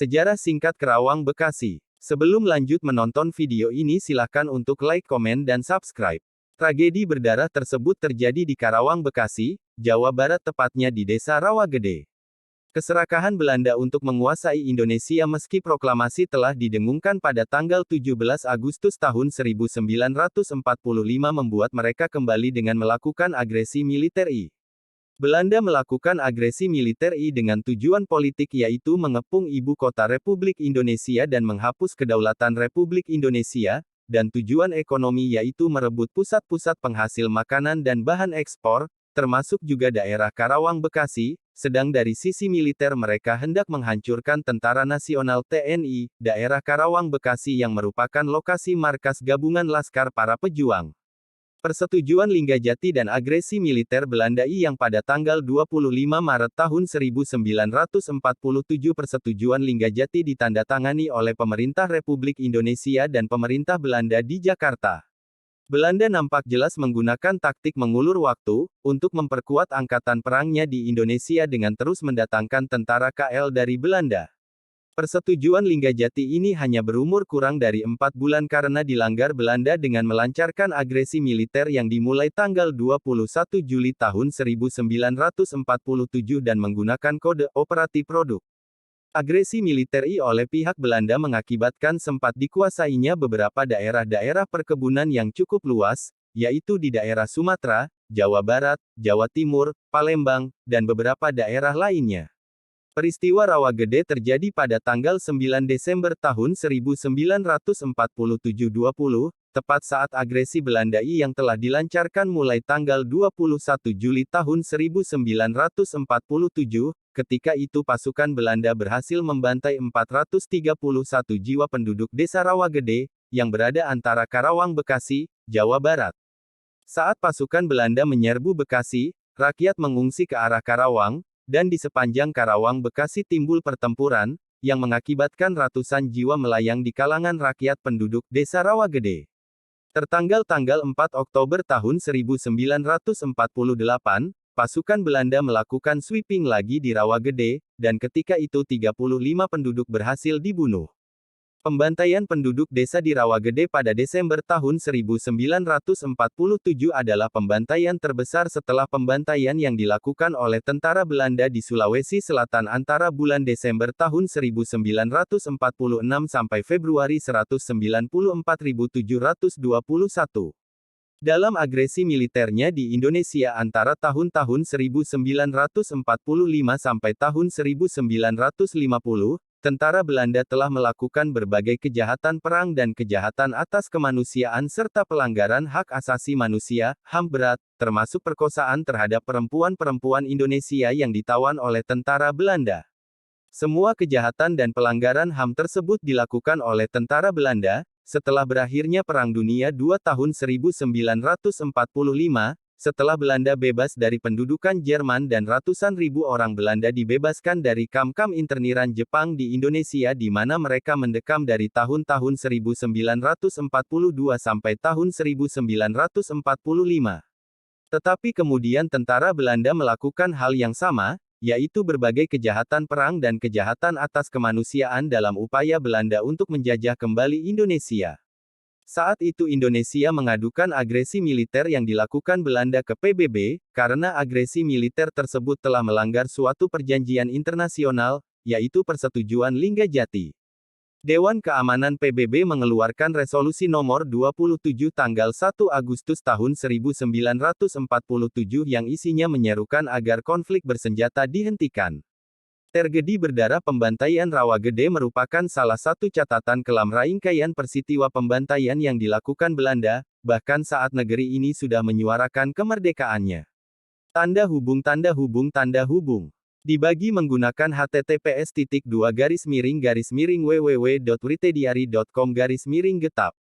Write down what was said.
Sejarah singkat Karawang Bekasi. Sebelum lanjut menonton video ini silakan untuk like, komen, dan subscribe. Tragedi berdarah tersebut terjadi di Karawang Bekasi, Jawa Barat tepatnya di Desa Rawagede. Keserakahan Belanda untuk menguasai Indonesia meski proklamasi telah didengungkan pada tanggal 17 Agustus tahun 1945 membuat mereka kembali dengan melakukan agresi militer I. Belanda melakukan agresi militer I dengan tujuan politik yaitu mengepung ibu kota Republik Indonesia dan menghapus kedaulatan Republik Indonesia, dan tujuan ekonomi yaitu merebut pusat-pusat penghasil makanan dan bahan ekspor, termasuk juga daerah Karawang Bekasi, sedang dari sisi militer mereka hendak menghancurkan Tentara Nasional TNI, daerah Karawang Bekasi yang merupakan lokasi markas gabungan Laskar Para Pejuang. Persetujuan Linggajati dan agresi militer Belanda I yang pada tanggal 25 Maret tahun 1947 persetujuan Linggajati ditandatangani oleh pemerintah Republik Indonesia dan pemerintah Belanda di Jakarta. Belanda nampak jelas menggunakan taktik mengulur waktu, untuk memperkuat angkatan perangnya di Indonesia dengan terus mendatangkan tentara KL dari Belanda. Persetujuan Linggajati ini hanya berumur kurang dari 4 bulan karena dilanggar Belanda dengan melancarkan agresi militer yang dimulai tanggal 21 Juli tahun 1947 dan menggunakan kode operatif produk. Agresi militer I oleh pihak Belanda mengakibatkan sempat dikuasainya beberapa daerah-daerah perkebunan yang cukup luas, yaitu di daerah Sumatera, Jawa Barat, Jawa Timur, Palembang, dan beberapa daerah lainnya. Peristiwa Rawagede terjadi pada tanggal 9 Desember tahun 1947-20, tepat saat agresi Belanda I yang telah dilancarkan mulai tanggal 21 Juli tahun 1947, ketika itu pasukan Belanda berhasil membantai 431 jiwa penduduk Desa Rawagede, yang berada antara Karawang Bekasi, Jawa Barat. Saat pasukan Belanda menyerbu Bekasi, rakyat mengungsi ke arah Karawang, dan di sepanjang Karawang Bekasi timbul pertempuran, yang mengakibatkan ratusan jiwa melayang di kalangan rakyat penduduk Desa Rawagede. Tertanggal 4 Oktober tahun 1948, pasukan Belanda melakukan sweeping lagi di Rawagede, dan ketika itu 35 penduduk berhasil dibunuh. Pembantaian penduduk desa di Rawagede pada Desember tahun 1947 adalah pembantaian terbesar setelah pembantaian yang dilakukan oleh tentara Belanda di Sulawesi Selatan antara bulan Desember tahun 1946 sampai Februari 194.721. Dalam agresi militernya di Indonesia antara tahun-tahun 1945 sampai tahun 1950, tentara Belanda telah melakukan berbagai kejahatan perang dan kejahatan atas kemanusiaan serta pelanggaran hak asasi manusia, HAM berat, termasuk perkosaan terhadap perempuan-perempuan Indonesia yang ditawan oleh tentara Belanda. Semua kejahatan dan pelanggaran HAM tersebut dilakukan oleh tentara Belanda, setelah berakhirnya Perang Dunia II tahun 1945, setelah Belanda bebas dari pendudukan Jerman dan ratusan ribu orang Belanda dibebaskan dari kam-kam interniran Jepang di Indonesia di mana mereka mendekam dari tahun-tahun 1942 sampai tahun 1945. Tetapi kemudian tentara Belanda melakukan hal yang sama, yaitu berbagai kejahatan perang dan kejahatan atas kemanusiaan dalam upaya Belanda untuk menjajah kembali Indonesia. Saat itu Indonesia mengadukan agresi militer yang dilakukan Belanda ke PBB, karena agresi militer tersebut telah melanggar suatu perjanjian internasional, yaitu Persetujuan Linggajati. Dewan Keamanan PBB mengeluarkan resolusi nomor 27 tanggal 1 Agustus tahun 1947 yang isinya menyerukan agar konflik bersenjata dihentikan. Tragedi berdarah pembantaian Rawagede merupakan salah satu catatan kelam rangkaian peristiwa pembantaian yang dilakukan Belanda, bahkan saat negeri ini sudah menyuarakan kemerdekaannya. Tanda hubung. Dibagi menggunakan https://www.writediary.com/getap